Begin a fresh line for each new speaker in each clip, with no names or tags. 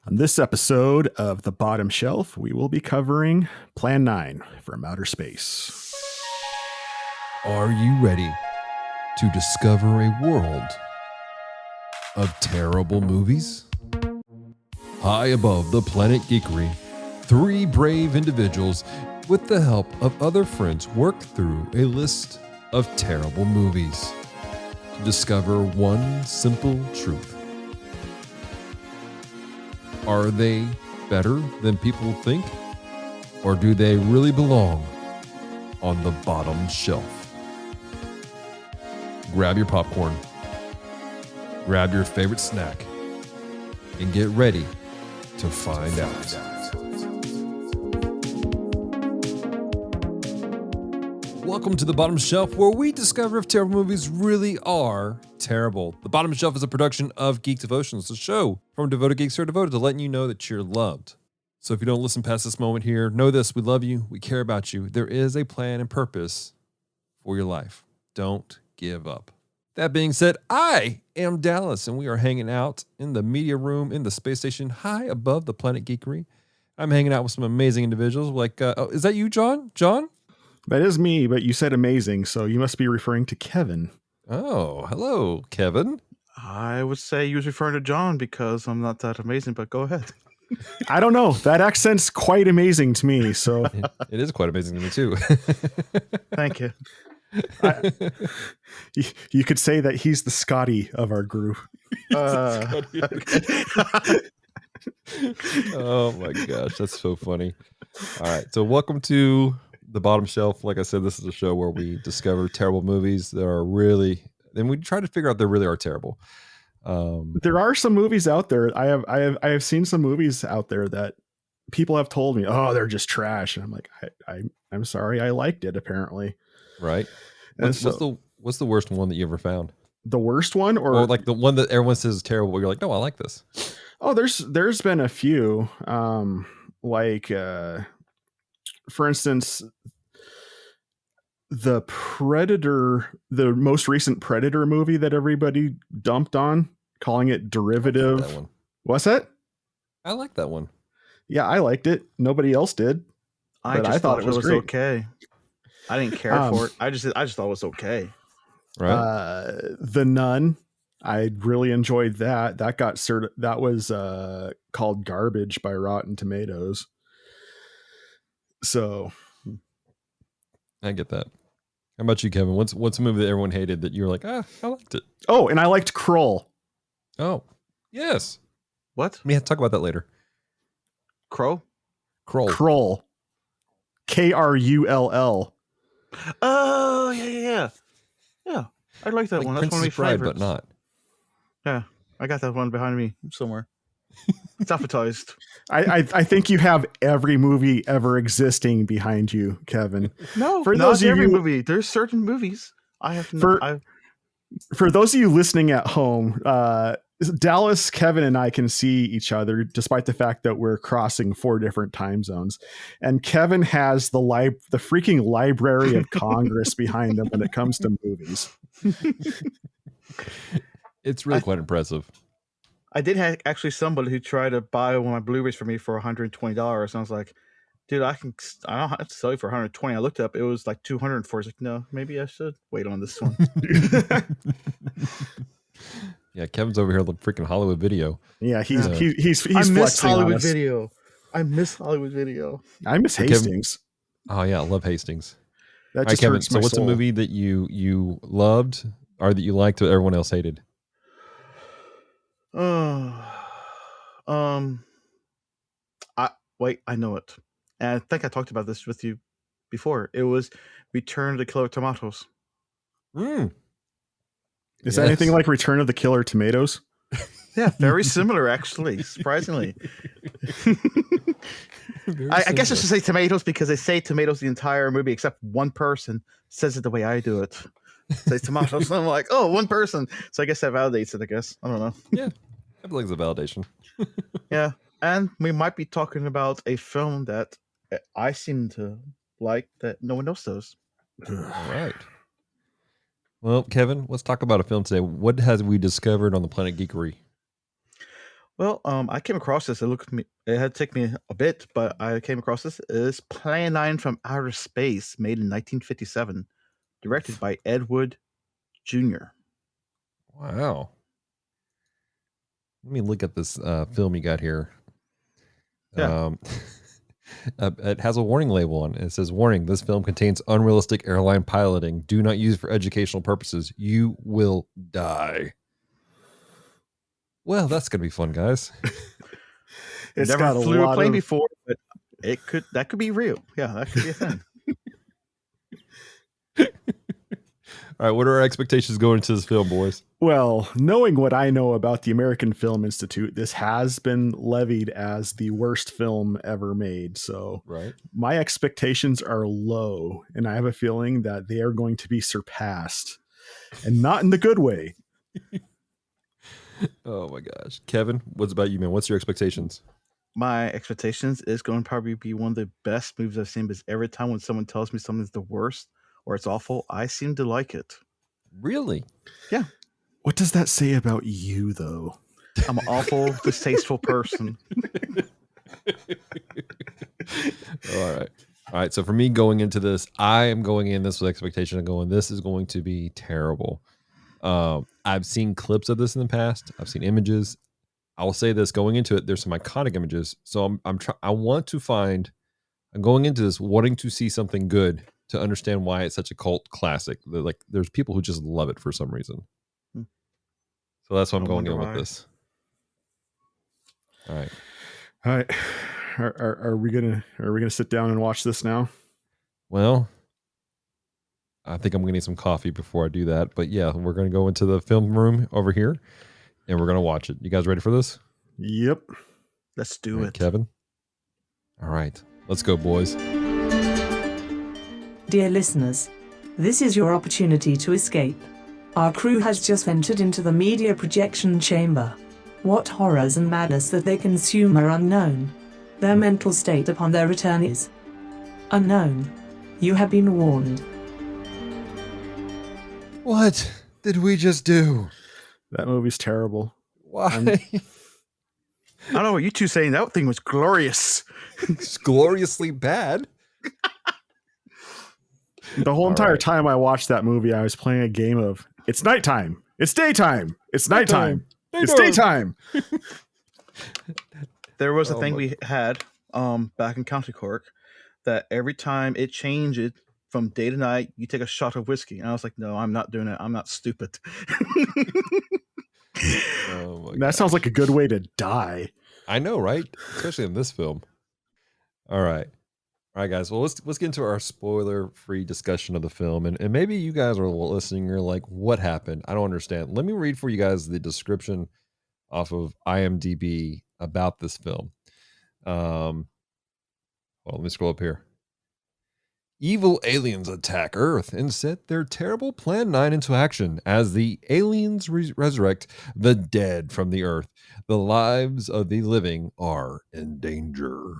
On this episode of The Bottom Shelf, we will be covering Plan 9 from Outer Space.
Are you ready to discover a world of terrible movies? High above the planet Geekery, three brave individuals, with the help of other friends, work through a list of terrible movies to discover one simple truth. Are they better than people think? Or do they really belong on the bottom shelf? Grab your popcorn, grab your favorite snack, and get ready to find out. Welcome to The Bottom Shelf, where we discover if terrible movies really are terrible. The Bottom Shelf is a production of Geek Devotions, a show from devoted geeks who are devoted to letting you know that you're loved. So if you don't listen past this moment here, know this: we love you, we care about you. There is a plan and purpose for your life. Don't give up. That being said, I am Dallas, and we are hanging out in the media room in the space station high above the planet Geekery. I'm hanging out with some amazing individuals. Like, is that you, John? John?
That is me, but you said amazing, so you must be referring to Kevin.
Oh, hello, Kevin.
I would say you was referring to John because I'm not that amazing, but go ahead.
I don't know. That accent's quite amazing to me, so...
It is quite amazing to me, too.
Thank you.
You could say that he's the Scotty of our group.
Oh, my gosh. That's so funny. All right. So welcome to The Bottom Shelf. Like I said, this is a show where we discover terrible movies that are really... And we try to figure out they really are terrible.
There are some movies out there. I have seen some movies out there that people have told me, oh, they're just trash. And I'm like, I'm sorry. I liked it, apparently.
Right. What's the worst one that you ever found?
The worst one, or
like the one that everyone says is terrible, but you're like, no, I like this.
Oh, there's been a few. For instance, the Predator, the most recent Predator movie that everybody dumped on, calling it derivative.
That one.
What's that?
I like that one.
Yeah, I liked it. Nobody else did.
I thought it was okay. I didn't care for it. I just thought it was okay.
Right.
The Nun, I really enjoyed that. That was called garbage by Rotten Tomatoes. So
I get that. How about you, Kevin? What's a movie that everyone hated that you were like, I liked it?
Oh, and I liked Krull.
Oh, yes.
What?
We have to talk about that later.
Crow?
Krull.
Krull. Krull.
Oh, yeah. I like that
like
one. That's one of my
Princess Bride,
favorites.
but not.
Yeah, I got that one behind me somewhere. It's advertised.
I think you have every movie ever existing behind you, Kevin.
No,
for
not
those of
every
you,
movie. There's certain movies I have.
For those of you listening at home, Dallas, Kevin, and I can see each other despite the fact that we're crossing 4 different time zones. And Kevin has the freaking Library of Congress behind him when it comes to movies.
It's really quite impressive.
I did have actually somebody who tried to buy one of my Blu-rays for me for $120. And I was like, dude, I don't have to sell you for $120. I looked up, it was like $200. I was like, no, maybe I should wait on this one.
Yeah, Kevin's over here with freaking Hollywood Video.
Yeah, he's
I miss
flexing
Hollywood
on us.
Video. I miss Hollywood Video.
I miss Hastings.
Oh yeah, I love Hastings.
That
All right,
just
Kevin.
hurts
So
my
what's
soul.
a movie that you loved or that you liked that everyone else hated?
I know it. And I think I talked about this with you before. It was Return of the Killer Tomatoes.
Is that anything like Return of the Killer Tomatoes?
Yeah, very similar, actually, surprisingly. I guess I should say tomatoes because they say tomatoes the entire movie, except one person says it the way I do it. Says tomatoes. And I'm like, oh, one person. So I guess that validates it, I guess. I don't know.
Yeah, I feel like it's a validation.
Yeah, and we might be talking about a film that I seem to like that no one else does.
All right. Well, Kevin, let's talk about a film today. What has we discovered on the planet Geekery?
Well, I came across this. It had to take me a bit, but I came across this. It's Plan 9 from Outer Space, made in 1957, directed by Ed Wood Jr.
Wow. Let me look at this film you got here.
Yeah.
It has a warning label on it. It says, "Warning: This film contains unrealistic airline piloting. Do not use it for educational purposes. You will die." Well, that's gonna be fun, guys.
It's
Never
got a
flew a
lot
plane
of
before, but that could be real. Yeah, that could be a thing.
All right, what are our expectations going into this film, boys?
Well, knowing what I know about the American Film Institute, this has been levied as the worst film ever made. So
Right.
my expectations are low, and I have a feeling that they are going to be surpassed, and not in the good way.
Oh my gosh, Kevin, what's about you, man? What's your expectations?
My expectations is going to probably be one of the best movies I've seen, because every time when someone tells me something's the worst or it's awful, I seem to like it.
Really?
Yeah.
What does that say about you, though?
I'm an awful, distasteful person.
All right. All right. So for me going into this, I am going in this with expectation of going, this is going to be terrible. I've seen clips of this in the past. I've seen images. I will say this going into it, there's some iconic images. So I'm going into this wanting to see something good to understand why it's such a cult classic. Like there's people who just love it for some reason.
Hmm.
So that's what I'm
I
going
wonder
in with
why.
this. All right.
All right, are we gonna sit down and watch this now?
Well, I think I'm gonna need some coffee before I do that. But yeah, we're gonna go into the film room over here and we're gonna watch it. You guys ready for this?
Yep.
Let's do
All right,
it.
Kevin. All right, let's go, boys.
Dear listeners, this is your opportunity to escape. Our crew has just entered into the media projection chamber. What horrors and madness that they consume are unknown. Their mental state upon their return is unknown. You have been warned.
What did we just do?
That movie's terrible.
Why?
I don't know what you two saying. That thing was glorious.
It's gloriously bad.
The whole
All
entire
right.
time I watched that movie, I was playing a game of it's nighttime, it's daytime, it's nighttime, it's daytime.
There was a
Oh
thing
my-
we had back in County Cork that every time it changed from day to night, you take a shot of whiskey. And I was like, no, I'm not doing it. I'm not stupid.
Oh my
That sounds like a good way to die.
I know, right? Especially in this film. All right. All right, guys. Well, let's get into our spoiler-free discussion of the film. And maybe you guys are listening, you're like, what happened? I don't understand. Let me read for you guys the description off of IMDb about this film. Well, let me scroll up here. Evil aliens attack Earth and set their terrible Plan 9 into action as the aliens resurrect the dead from the Earth. The lives of the living are in danger.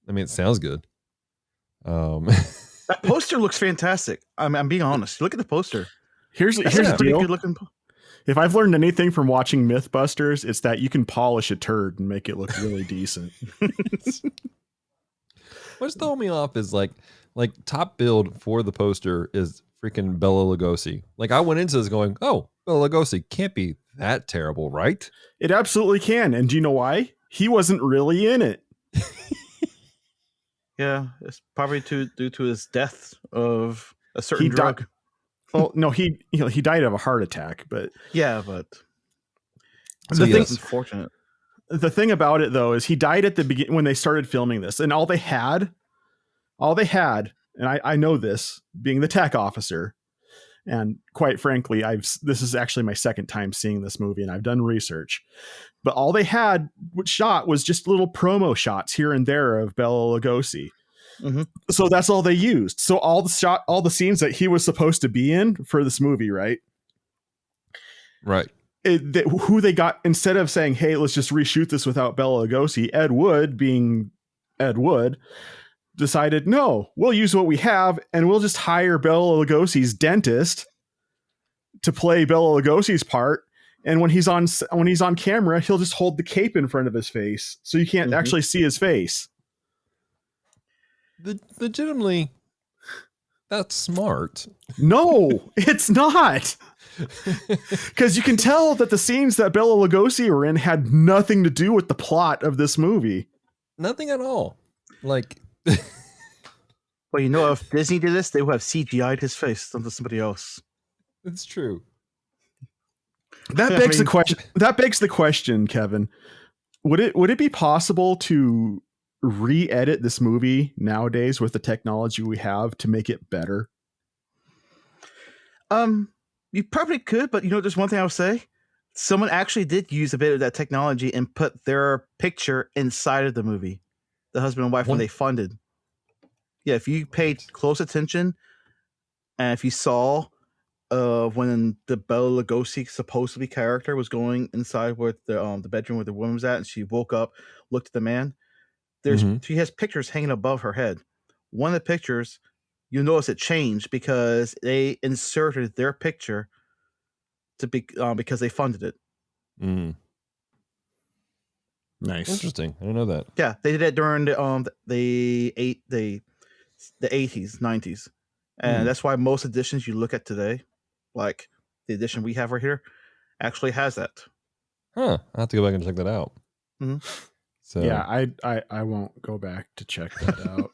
I mean, it sounds good.
That poster looks fantastic. I'm being honest. Look at the poster.
Here's
That's
the
a pretty
deal.
good looking.
If I've learned anything from watching Mythbusters, it's that you can polish a turd and make it look really decent.
What's throwing me off is like top build for the poster is freaking Bela Lugosi. Like I went into this going, oh, Bela Lugosi can't be that terrible, right?
It absolutely can. And do you know why? He wasn't really in it.
Yeah, it's probably due to his death of a certain
He died-
drug.
Well, no, he died of a heart attack, but
Yeah, but
So
the
yes.
it's unfortunate.
the thing about it though is he died at the beginning when they started filming this, and all they had, and I know this being the tech officer, and quite frankly, this is actually my second time seeing this movie, and I've done research, but all they had shot was just little promo shots here and there of Bela Lugosi.
Mm-hmm.
So that's all they used. So all the scenes that he was supposed to be in for this movie, right?
Right.
Who they got, instead of saying, hey, let's just reshoot this without Bela Lugosi, Ed Wood, being Ed Wood, decided, no, we'll use what we have and we'll just hire Bela Lugosi's dentist to play Bela Lugosi's part. And when he's on camera, he'll just hold the cape in front of his face, so you can't actually see his face.
Legitimately, that's smart.
No, it's not. Because you can tell that the scenes that Bela Lugosi were in had nothing to do with the plot of this movie.
Nothing at all. Like,
Well, you know, if Disney did this, they would have CGI'd his face onto somebody else.
it's true.
That begs the question. That begs the question, Kevin. Would it be possible to re-edit this movie nowadays with the technology we have to make it better?
You probably could, but you know, there's one thing I would say. Someone actually did use a bit of that technology and put their picture inside of the movie. The husband and wife when they funded. Yeah, if you paid close attention, and if you saw when the Bela Lugosi supposedly character was going inside with the bedroom where the woman was at, and she woke up, looked at the man. She has pictures hanging above her head. One of the pictures, you'll notice it changed because they inserted their picture to be because they funded it.
Nice,
interesting. I didn't know that.
Yeah, they did it during the 80s, 90s, and that's why most editions you look at today, like the edition we have right here, actually has that.
Huh? I have to go back and check that out. So
yeah, I won't go back to check that out.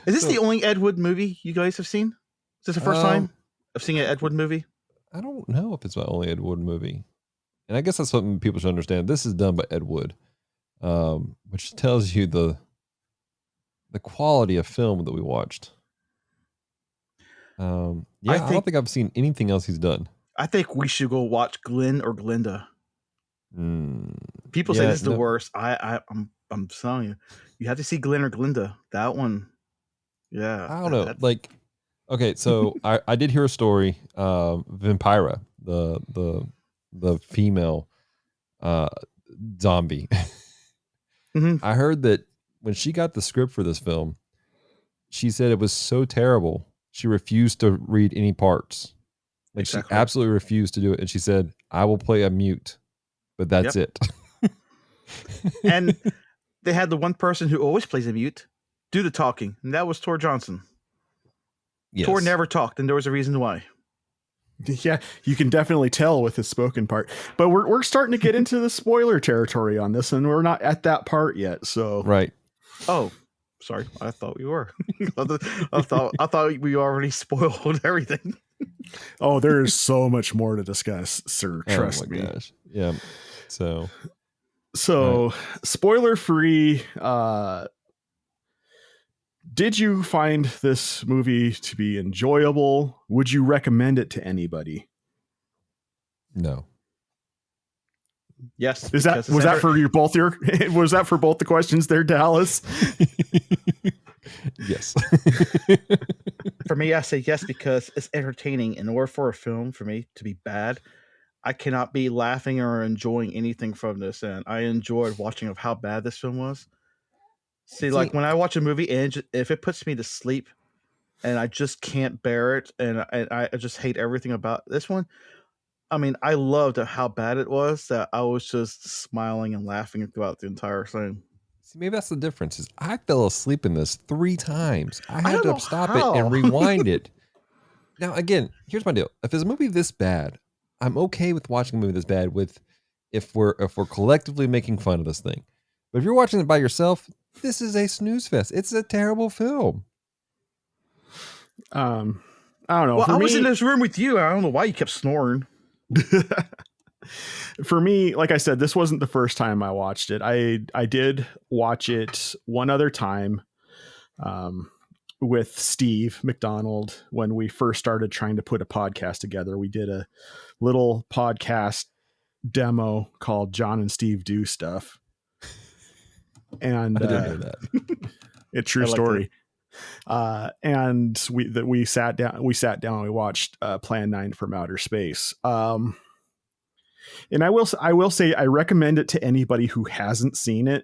Is this the only Ed Wood movie you guys have seen? Is this the first time of seeing an Ed Wood movie?
I don't know if it's my only Ed Wood movie. And I guess that's something people should understand. This is done by Ed Wood, which tells you the quality of film that we watched. I don't think I've seen anything else he's done.
I think we should go watch Glenn or Glinda. People say this is the worst. I'm telling you, you have to see Glenn or Glinda. That one, yeah.
I don't know. Like, okay, so I did hear a story. Vampira, the female zombie. I heard that when she got the script for this film, she said it was so terrible she refused to read any parts. Like she absolutely refused to do it, and she said, "I will play a mute, but that's it."
And they had the one person who always plays a mute do the talking, and that was Tor Johnson. Yes. Tor never talked, and there was a reason why.
Yeah, you can definitely tell with his spoken part. But we're starting to get into the spoiler territory on this, and we're not at that part yet. So
right.
Oh, sorry. I thought we were. I thought we already spoiled everything.
Oh, there is so much more to discuss, sir. Trust me.
Gosh. Yeah. So
spoiler free. Did you find this movie to be enjoyable? Would you recommend it to anybody?
No.
Yes.
Was that for you both? Was that for both the questions there, Dallas?
Yes.
For me, I say yes because it's entertaining. In order for a film for me to be bad, I cannot be laughing or enjoying anything from this. And I enjoyed watching of how bad this film was. See, like when I watch a movie and if it puts me to sleep and I just can't bear it and I just hate everything about this one. I mean, I loved how bad it was that I was just smiling and laughing throughout the entire thing.
See, maybe that's the difference. Is I fell asleep in this 3 times. I had to stop it and rewind it. Now, again, here's my deal. If it's a movie this bad, I'm okay with watching a movie this bad if we're collectively making fun of this thing. But if you're watching it by yourself, this is a snooze fest. It's a terrible film.
I don't know.
Well, I was in this room with you. I don't know why you kept snoring.
For me, like I said, this wasn't the first time I watched it. I did watch it one other time with Steve McDonald when we first started trying to put a podcast together. We did a little podcast demo called John and Steve Do Stuff. And
I didn't know that.
It's true story. And we sat down and we watched Plan 9 from Outer Space. And I will say I recommend it to anybody who hasn't seen it.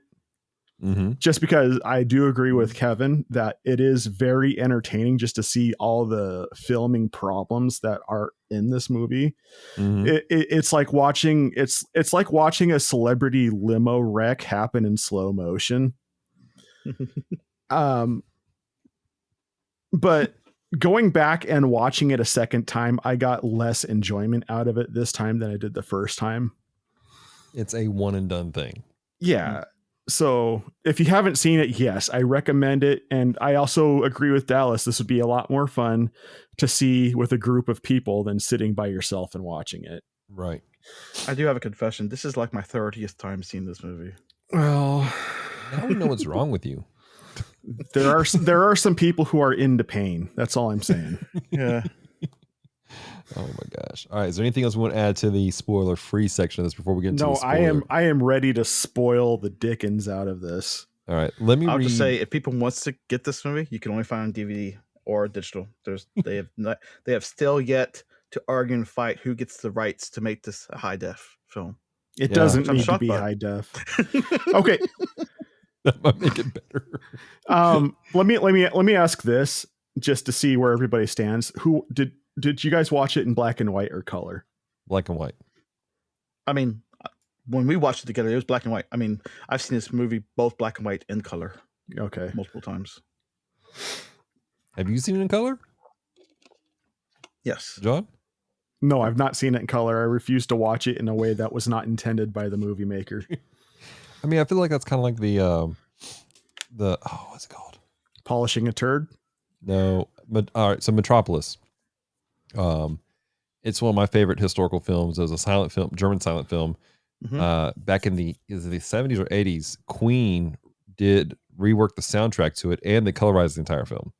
just because I do agree with Kevin that it is very entertaining just to see all the filming problems that are in this movie. It's like watching it's like watching a celebrity limo wreck happen in slow motion. But going back and watching it a second time, I got less enjoyment out of it this time than I did the first time.
It's a one and done thing.
Yeah. So if you haven't seen it, yes, I recommend it. And I also agree with Dallas. This would be a lot more fun to see with a group of people than sitting by yourself and watching it.
Right.
I do have a confession. This is like my 30th time seeing this movie.
Well,
now we know what's wrong with you.
There are some people who are into pain. That's all I'm saying.
Yeah.
Oh my gosh. All right. Is there anything else we want to add to the spoiler free section of this before we get into the spoiler?
I am ready to spoil the dickens out of this.
All right. Let me
I'll just say, if people wants to get this movie, you can only find it on DVD or digital. They have still yet to argue and fight who gets the rights to make this a high def film.
It doesn't need to be high def. Okay.
That might make it better.
Let me ask this just to see where everybody stands. Who did you guys watch it in black and white or color?
Black and white.
I mean, when we watched it together, it was black and white. I mean, I've seen this movie both black and white and color.
Okay.
Multiple times.
Have you seen it in color?
Yes.
John?
No, I've not seen it in color. I refuse to watch it in a way that was not intended by the movie maker.
I mean, I feel like that's kind of like the what's it called?
Polishing a turd?
No. All right. So Metropolis. It's one of my favorite historical films. It was a silent film, German silent film. Back in the 70s or 80s, Queen did rework the soundtrack to it, and they colorized the entire film.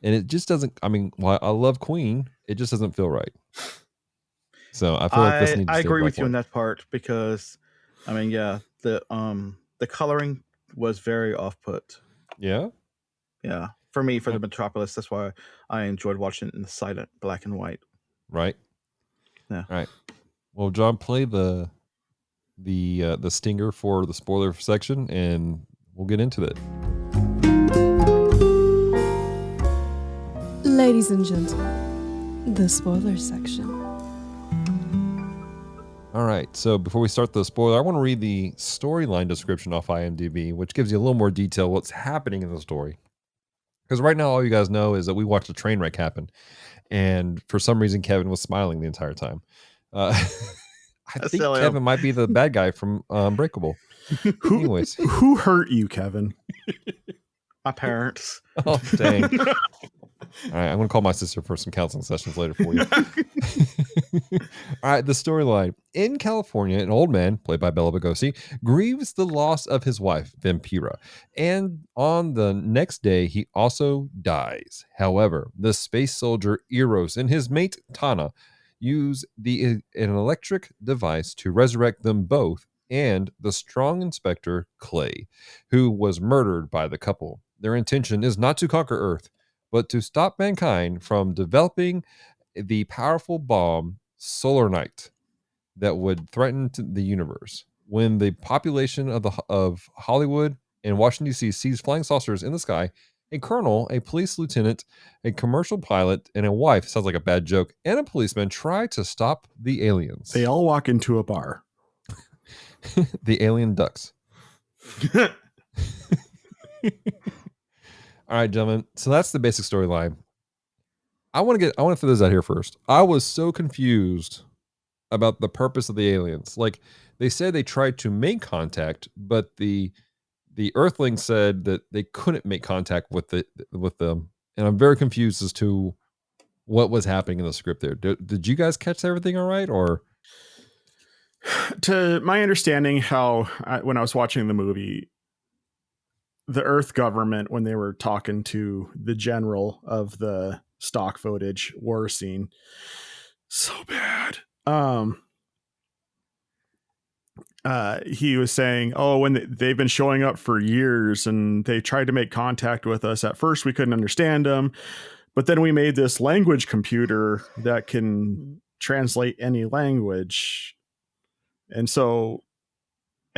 And it just doesn't. I mean, while I love Queen, it just doesn't feel right. So I feel like this needs to
I
stay
agree
black
with you
and
on
white.
that part because, I mean, yeah, the coloring was very off put.
Yeah.
Yeah, for me, for the Metropolis, that's why I enjoyed watching it in the silent black and white.
Right.
Yeah.
All right. Well, John, play the stinger for the spoiler section, and we'll get into it.
Ladies and gentlemen, the spoiler section.
All right. So before we start the spoiler, I want to read the storyline description off IMDb, which gives you a little more detail what's happening in the story. Because right now, all you guys know is that we watched a train wreck happen, and for some reason, Kevin was smiling the entire time. I think Kevin might be the bad guy from Unbreakable. Anyways,
who hurt you, Kevin?
My parents.
Oh, dang. All right, I'm going to call my sister for some counseling sessions later for you. All right, the storyline. In California, an old man, played by Bela Lugosi, grieves the loss of his wife, Vampira. And on the next day, he also dies. However, the space soldier Eros and his mate, Tana, use an electric device to resurrect them both and the strong inspector, Clay, who was murdered by the couple. Their intention is not to conquer Earth, but to stop mankind from developing the powerful bomb Solar Knight that would threaten the universe. When the population of Hollywood and Washington, D.C. sees flying saucers in the sky, a colonel, a police lieutenant, a commercial pilot, and a wife, sounds like a bad joke, and a policeman try to stop the aliens.
They all walk into a bar.
The alien ducks. All right, gentlemen. So that's the basic storyline. I want to throw this out here first. I was so confused about the purpose of the aliens. Like, they said they tried to make contact, but the Earthlings said that they couldn't make contact with them, and I'm very confused as to what was happening in the script there. Did you guys catch everything all right, or?
To my understanding, when I was watching the movie, the Earth government, when they were talking to the general of the stock footage war scene, so bad. He was saying, when they've been showing up for years and they tried to make contact with us. At first, we couldn't understand them, but then we made this language computer that can translate any language. And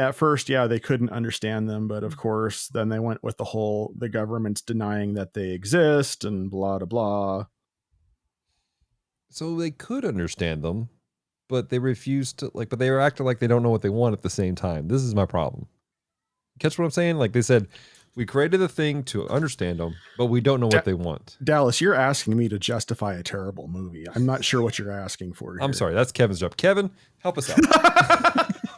At first, yeah, they couldn't understand them, but of course, then they went with the government's denying that they exist and blah, blah, blah.
So they could understand them, but they refused to, like, but they were acting like they don't know what they want at the same time. This is my problem. Catch what I'm saying? Like they said, we created the thing to understand them, but we don't know what they want.
Dallas, you're asking me to justify a terrible movie. I'm not sure what you're asking for here.
I'm sorry. That's Kevin's job. Kevin, help us out.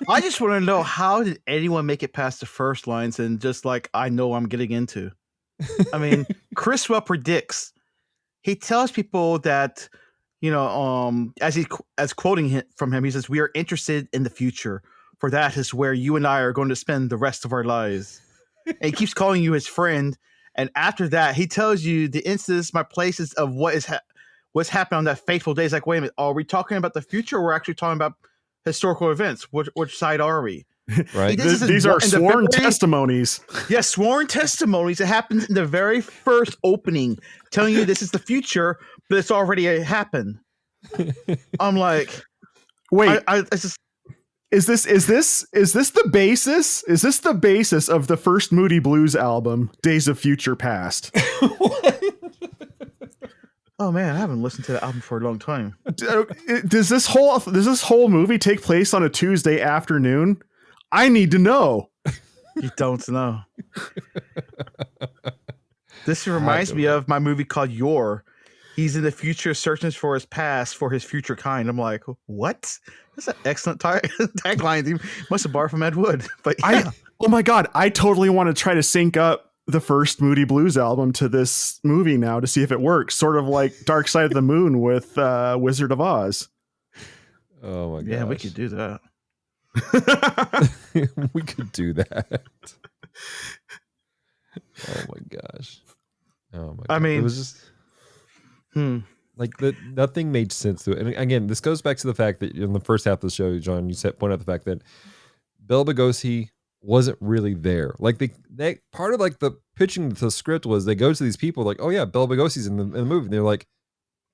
I just want to know, how did anyone make it past the first lines and just like, I know what I'm getting into? I mean, Criswell predicts. He tells people that, as quoting from him, he says, "We are interested in the future. For that is where you and I are going to spend the rest of our lives." And he keeps calling you his friend. And after that, he tells you the instances, my places of what's happened on that fateful day. It's like, wait a minute, are we talking about the future, or we're actually talking about historical events? Which side are we?
Right.
These are sworn testimonies.
Yes, sworn testimonies. It happens in the very first opening, telling you this is the future, but it's already happened. I'm like,
wait,
it's just,
is this the basis? Is this the basis of the first Moody Blues album, Days of Future Past?
oh man, I haven't listened to that album for a long time.
Does this whole movie take place on a Tuesday afternoon? I need to know.
You don't know. This reminds me of my movie called Your. He's in the future searching for his past for his future kind. I'm like, what? That's an excellent tagline. He must have borrowed from Ed Wood. But yeah.
Oh my God, I totally want to try to sync up the first Moody Blues album to this movie now to see if it works. Sort of like Dark Side of the Moon with Wizard of Oz.
Oh my god.
Yeah, we could do that.
We could do that. Oh my gosh. Oh my god.
I mean,
it was just like nothing made sense to it. And again, this goes back to the fact that in the first half of the show, John, you pointed out the fact that Bela Lugosi wasn't really there. Like they part of like the pitching the script was they go to these people like, oh yeah, Bela Lugosi's in the movie. And they're like,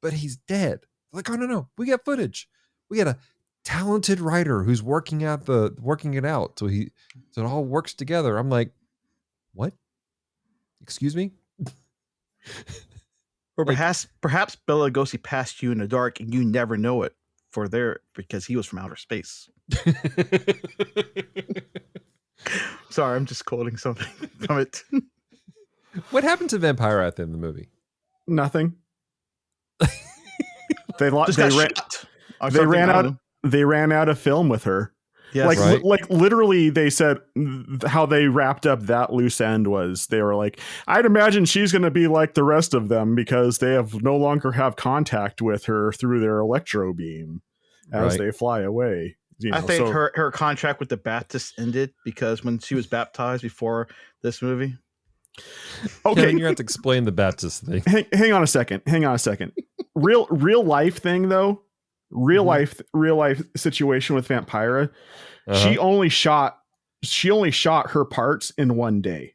but he's dead. Like, oh no, we got footage. We got a talented writer who's working it out so it all works together. I'm like, what? Excuse me?
Or perhaps Bela Lugosi passed you in the dark and you never know it because he was from outer space. Sorry, I'm just quoting something from it.
What happened to Vampira at the end of the movie?
Nothing. They ran out of film with her.
Yes.
Like literally they said how they wrapped up that loose end was they were like, I'd imagine she's going to be like the rest of them because they no longer have contact with her through their electro beam as they fly away.
I think her contract with the Baptist ended because when she was baptized before this movie.
Okay, Kevin, you have to explain the Baptist thing.
Hang on a second. Real life thing though. Real life situation with Vampira. She only shot her parts in one day.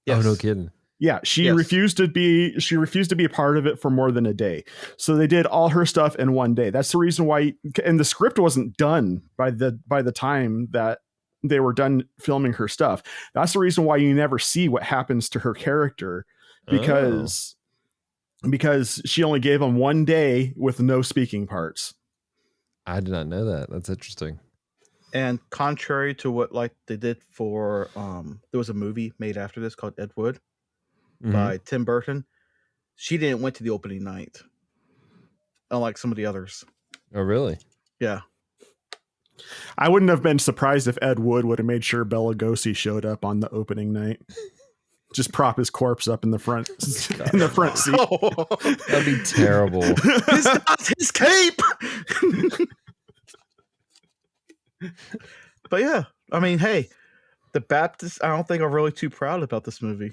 Yes. Oh, no kidding.
Yeah, she refused to be a part of it for more than a day. So they did all her stuff in one day. That's the reason why, and the script wasn't done by the time that they were done filming her stuff. That's the reason why you never see what happens to her character because she only gave them one day with no speaking parts.
I did not know that. That's interesting.
And contrary to what they did for there was a movie made after this called Ed Wood by Tim Burton. She didn't went to the opening night, unlike some of the others.
Oh, really?
Yeah.
I wouldn't have been surprised if Ed Wood would have made sure Bela Lugosi showed up on the opening night. Just prop his corpse up in the front seat.
That'd be terrible.
His cape. But yeah, I mean, hey, the Baptists, I don't think are really too proud about this movie.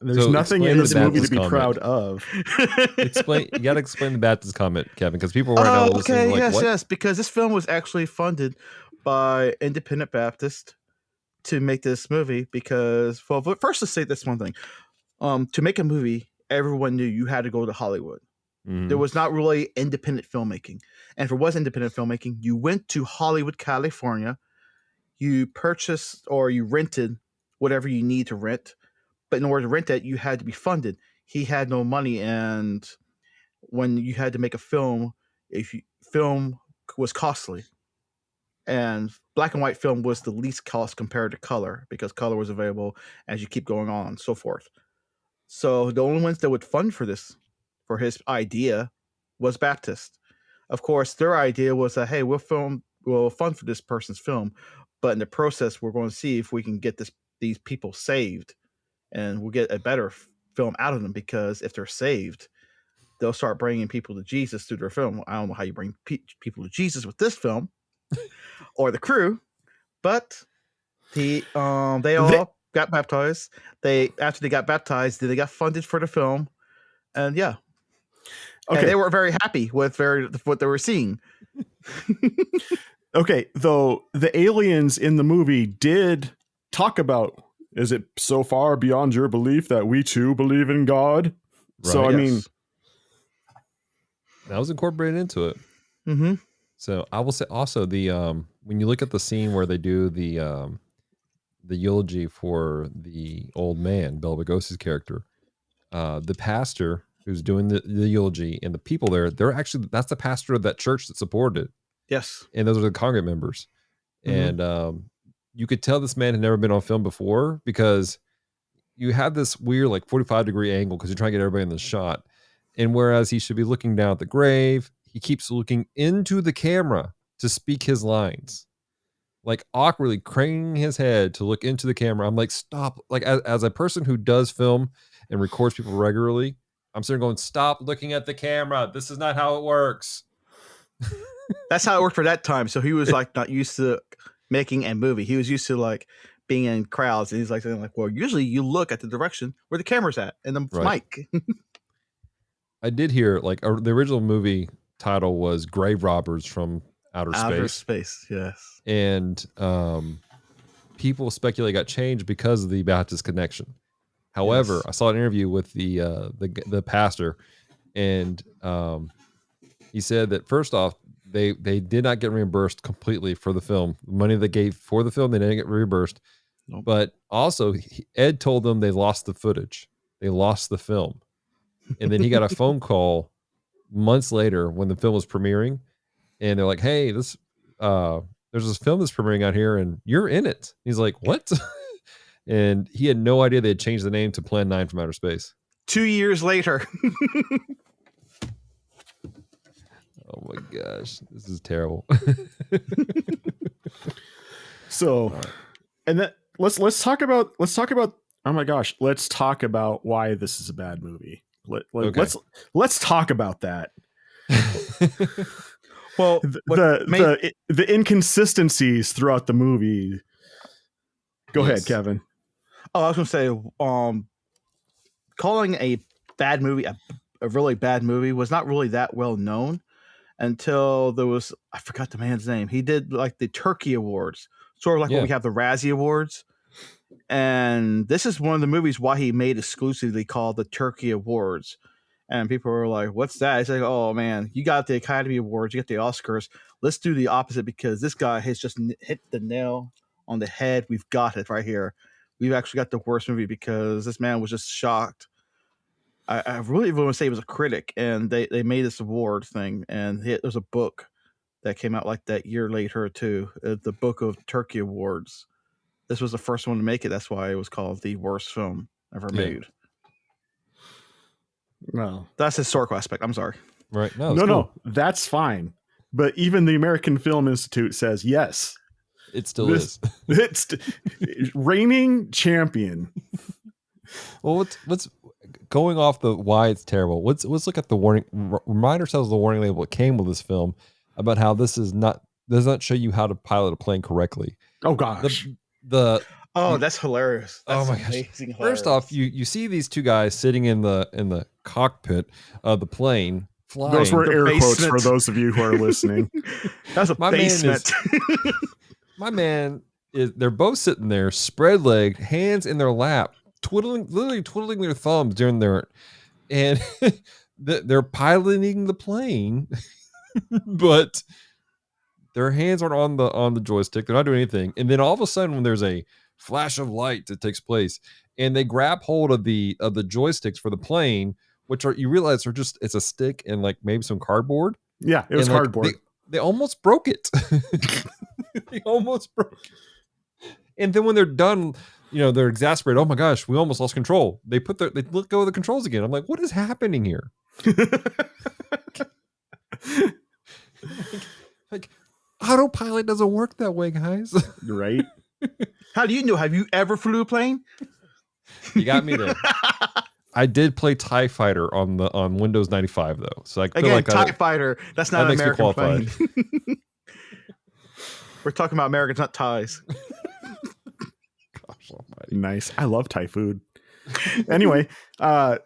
There's nothing in this movie to be proud of.
You got to explain the Baptist comment, Kevin, because people right now listening like, what?
Yes, because this film was actually funded by independent Baptists to make this movie because, well, first let's say this one thing. To make a movie, everyone knew you had to go to Hollywood. Mm-hmm. There was not really independent filmmaking. And if it was independent filmmaking, you went to Hollywood, California, you purchased or you rented whatever you need to rent, but in order to rent that, you had to be funded. He had no money, and when you had to make a film, film was costly, and black and white film was the least cost compared to color because color was available as you keep going on and so forth. So the only ones that would fund for his idea was Baptist. Of course, their idea was that, hey, we'll fund for this person's film, but in the process, we're going to see if we can get these people saved, and we'll get a better film out of them, because if they're saved, they'll start bringing people to Jesus through their film. I don't know how you bring people to Jesus with this film or the crew, but they all got baptized. After they got baptized, they got funded for the film, and yeah. Okay. And they were very happy with what they were seeing.
Okay, though the aliens in the movie did talk about, is it so far beyond your belief that we too believe in God? Right. So, I mean,
that was incorporated into it.
Mm-hmm.
So I will say also the when you look at the scene where they do the eulogy for the old man, Bela Lugosi's character, the pastor who's doing the eulogy and the people there, that's the pastor of that church that supported it.
Yes.
And those are the congregate members. Mm-hmm. And you could tell this man had never been on film before, because you have this weird 45-degree angle because you're trying to get everybody in the shot. And whereas he should be looking down at the grave, he keeps looking into the camera to speak his lines, awkwardly craning his head to look into the camera. I'm like, stop. As a person who does film and records people regularly, I'm sitting going, stop looking at the camera. This is not how it works.
That's how it worked for that time. So he was not used to making a movie. He was used to being in crowds, and he's saying well, usually you look at the direction where the camera's at and the mic.
I did hear the original movie title was Grave Robbers from Outer Space.
Outer Space, yes.
And people speculate got changed because of the Baptist connection. However, yes. I saw an interview with the pastor, and he said that first off, they did not get reimbursed completely for the film. The money they gave for the film, they didn't get reimbursed.
Nope.
But also, Ed told them they lost the footage. They lost the film. And then he got a phone call months later when the film was premiering, and they're like, hey, there's this film that's premiering out here, and you're in it. He's like, what? And he had no idea they had changed the name to Plan 9 from Outer Space.
2 years later.
Oh my gosh, this is terrible.
So, and then let's talk about. Oh my gosh, let's talk about why this is a bad movie. Let's talk about that.
Well,
the inconsistencies throughout the movie. Go ahead, Kevin.
Oh, I was going to say, calling a bad movie a really bad movie was not really that well known until there was, I forgot the man's name. He did the Turkey Awards, sort of when we have the Razzie Awards. And this is one of the movies why he made exclusively called the Turkey Awards. And people were like, what's that? It's like, oh man, you got the Academy Awards, you got the Oscars. Let's do the opposite, because this guy has just hit the nail on the head. We've got it right here. We've actually got the worst movie, because this man was just shocked. I really want to say he was a critic, and they made this award thing, and there's a book that came out that year later too, the Book of Turkey Awards. This was the first one to make it. That's why it was called the worst film ever made.
No,
that's the historical aspect. I'm sorry.
Right?
No, that's fine. But even the American Film Institute says yes.
It still is.
It's reigning champion.
Well, what's going off the why it's terrible? Let's look at the warning. Remind ourselves of the warning label that came with this film about how this does not show you how to pilot a plane correctly.
Oh gosh.
That's hilarious. That's
my gosh. First off, you see these two guys sitting in the cockpit of the plane flying.
Those were air quotes for those of you who are listening.
That's a basement.
My man they're both sitting there, spread legged, hands in their lap, literally twiddling their thumbs during and they're piloting the plane, but Their hands aren't on the joystick. They're not doing anything. And then all of a sudden, when there's a flash of light that takes place, and they grab hold of the joysticks for the plane, which you realize it's a stick and like maybe some cardboard.
Yeah, it was
And, like,
cardboard.
They almost broke it. They almost broke it. And then when they're done, they're exasperated. Oh my gosh, we almost lost control. They let go of the controls again. I'm like, what is happening here? like autopilot doesn't work that way, guys.
Right?
How do you know? Have you ever flew a plane?
You got me there. I did play TIE Fighter on Windows 95 though, so I feel like
TIE Fighter. That's not an American plane. We're talking about Americans, not Thais.
Gosh almighty.
Nice. I love Thai food. Anyway, then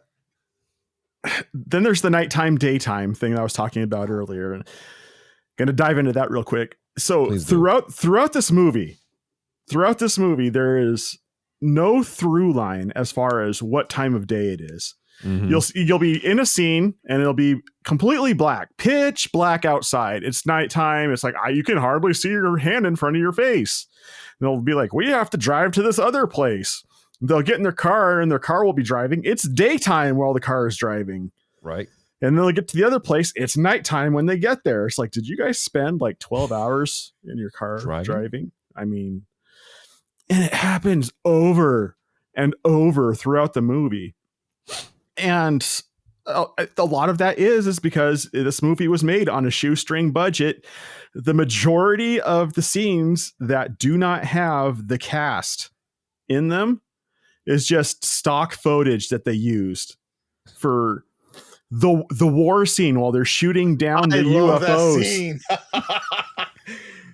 there's the nighttime daytime thing that I was talking about earlier, and gonna dive into that real quick. So throughout this movie, there is no through line as far as what time of day it is. Mm-hmm. You'll be in a scene and it'll be completely black, pitch black outside. It's nighttime. It's like you can hardly see your hand in front of your face. And they'll be like, we have to drive to this other place. They'll get in their car and their car will be driving. It's daytime while the car is driving.
Right.
And they'll get to the other place. It's nighttime when they get there. It's like, did you guys spend like 12 hours in your car driving? I mean, and it happens over and over throughout the movie. And a lot of that is because this movie was made on a shoestring budget. The majority of the scenes that do not have the cast in them is just stock footage that they used for the war scene while they're shooting down the UFOs.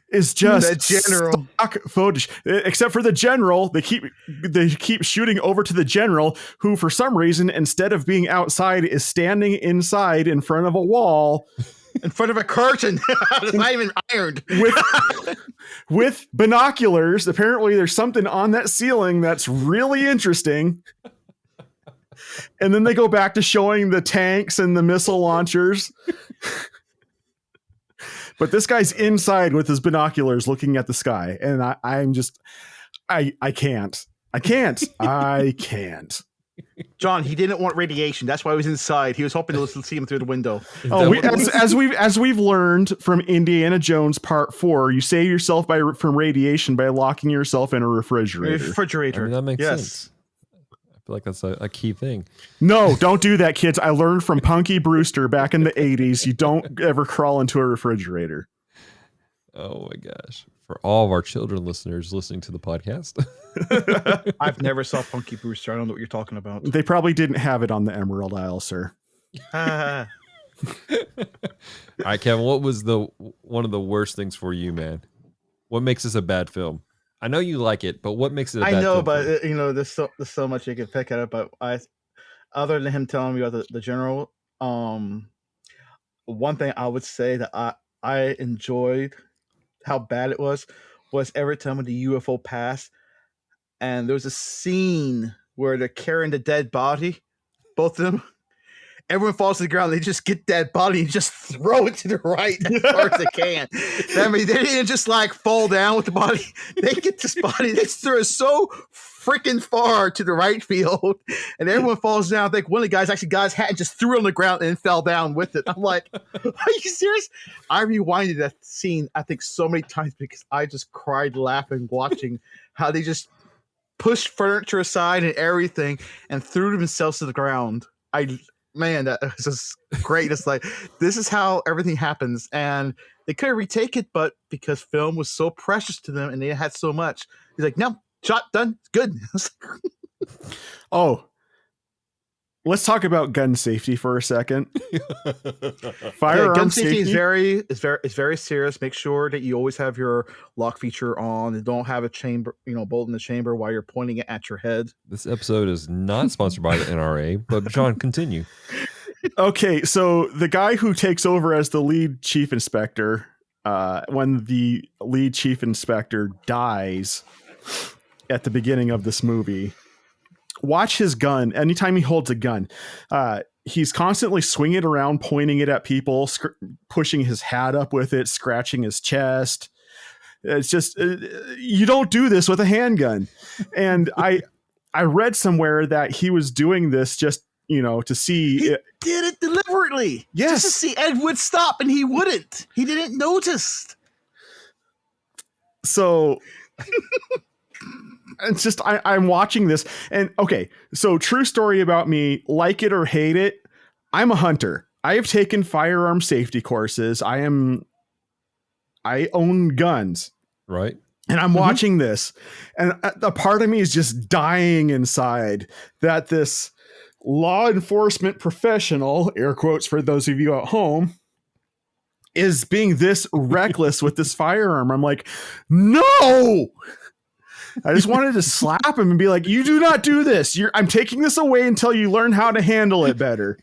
Is just
the general
stock footage, except for the general. They keep shooting over to the general, who for some reason, instead of being outside, is standing inside in front of a wall,
in front of a curtain. It's not even ironed.
with binoculars. Apparently, there's something on that ceiling that's really interesting. And then they go back to showing the tanks and the missile launchers. But this guy's inside with his binoculars looking at the sky. And I can't.
John, he didn't want radiation. That's why he was inside. He was hoping to see him through the window.
As we've learned from Indiana Jones Part 4, you save yourself from radiation by locking yourself in a refrigerator.
I mean, that makes sense. I feel like that's a key thing.
No, don't do that, kids. I learned from Punky Brewster back in the 80s. You don't ever crawl into a refrigerator.
Oh my gosh. For all of our children listeners listening to the podcast.
I've never saw Punky Brewster. I don't know what you're talking about.
They probably didn't have it on the Emerald Isle, sir.
All right, Kevin, what was one of the worst things for you, man? What makes this a bad film? I know you like it, but what makes it a bad film?
I know, but there's so much you can pick at it. But other than him telling me about the general, one thing I would say that I enjoyed how bad it was every time when the UFO passed, and there was a scene where they're carrying the dead body, both of them. Everyone falls to the ground. They just get that body and just throw it to the right as far as they can. I mean, they didn't just like fall down with the body. They get this body. They throw it so freaking far to the right field, and everyone falls down. I think one of the guys actually got his hat and just threw it on the ground and fell down with it. I'm like, are you serious? I rewinded that scene, I think, so many times because I just cried laughing watching how they just pushed furniture aside and everything and threw themselves to the ground. Man, that was just great. It's like, this is how everything happens. And they couldn't retake it, but because film was so precious to them and they had so much, he's like, no, shot, done, good.
Oh, let's talk about gun safety for a second.
Gun safety is very serious. Make sure that you always have your lock feature on and don't have a chamber, bolt in the chamber while you're pointing it at your head.
This episode is not sponsored by the NRA, but John, continue.
Okay, so the guy who takes over as the lead chief inspector, when the lead chief inspector dies at the beginning of this movie, watch his gun. Anytime he holds a gun, he's constantly swinging it around, pointing it at people, pushing his hat up with it, scratching his chest. It's just, you don't do this with a handgun. And I read somewhere that he was doing this just, to see.
He did it deliberately.
Yes.
Just to see Ed would stop, and he wouldn't. He didn't notice.
So it's just, I'm watching this, and okay. So true story about me, like it or hate it, I'm a hunter. I have taken firearm safety courses. I own guns.
Right.
And I'm watching this, and a part of me is just dying inside that this law enforcement professional, air quotes for those of you at home, is being this reckless with this firearm. I'm like, no! I just wanted to slap him and be like, you do not do this. I'm taking this away until you learn how to handle it better.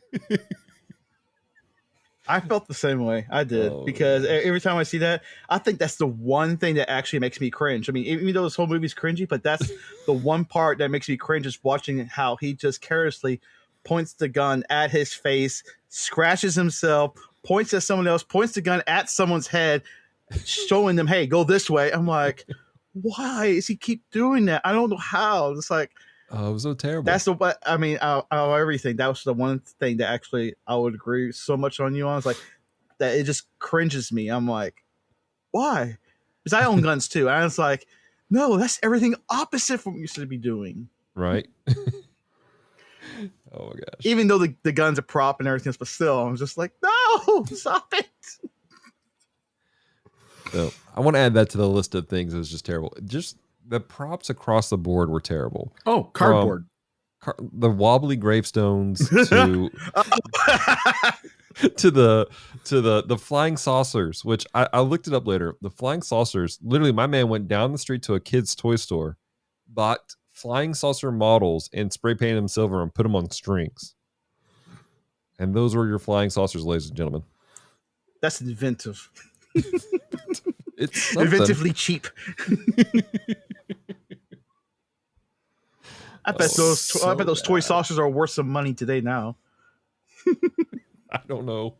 I felt the same way. I did, because every time I see that, I think that's the one thing that actually makes me cringe. I mean, even though this whole movie's cringy, but that's the one part that makes me cringe, is watching how he just carelessly points the gun at his face, scratches himself, points at someone else, points the gun at someone's head, showing them, hey, go this way. I'm like, why does he keep doing that? I don't know how. It's like,
oh, it was so terrible.
That's the what I mean. Out of everything, that was the one thing that actually I would agree so much on you on. It's like that it just cringes me. I'm like, why? Because I own guns too. And it's like, no, that's everything opposite from what you should be doing.
Right. Oh my gosh.
Even though the gun's a prop and everything else, but still, I'm just like, no, stop it.
So I want to add that to the list of things that was just terrible. Just the props across the board were terrible.
Oh, cardboard.
The wobbly gravestones to to the flying saucers, which I looked it up later. The flying saucers, literally, my man went down the street to a kid's toy store, bought flying saucer models, and spray painted them silver and put them on strings. And those were your flying saucers, ladies and gentlemen.
That's inventive.
It's something.
Inventively cheap. I bet those toy saucers are worth some money today now.
I don't know.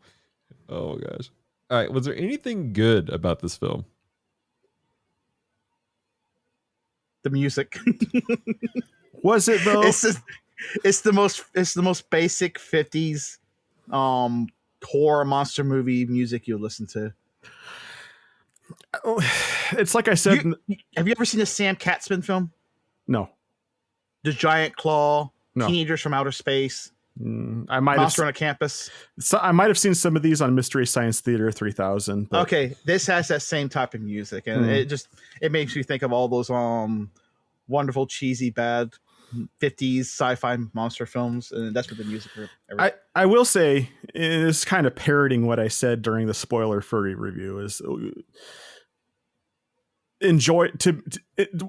Oh my gosh. All right. Was there anything good about this film?
The music.
Was it though?
It's the most basic 50s horror monster movie music you'll listen to.
It's like I said.
Have you ever seen a Sam Katzman film?
No.
The Giant Claw,
No.
Teenagers from Outer Space,
I might
Monster on a Campus.
So I might have seen some of these on Mystery Science Theater 3000. But
Okay, this has that same type of music, and it makes you think of all those wonderful, cheesy, bad 50s sci-fi monster films, and that's what the music.
I will say, it's kind of parroting what I said during the spoiler-free review, is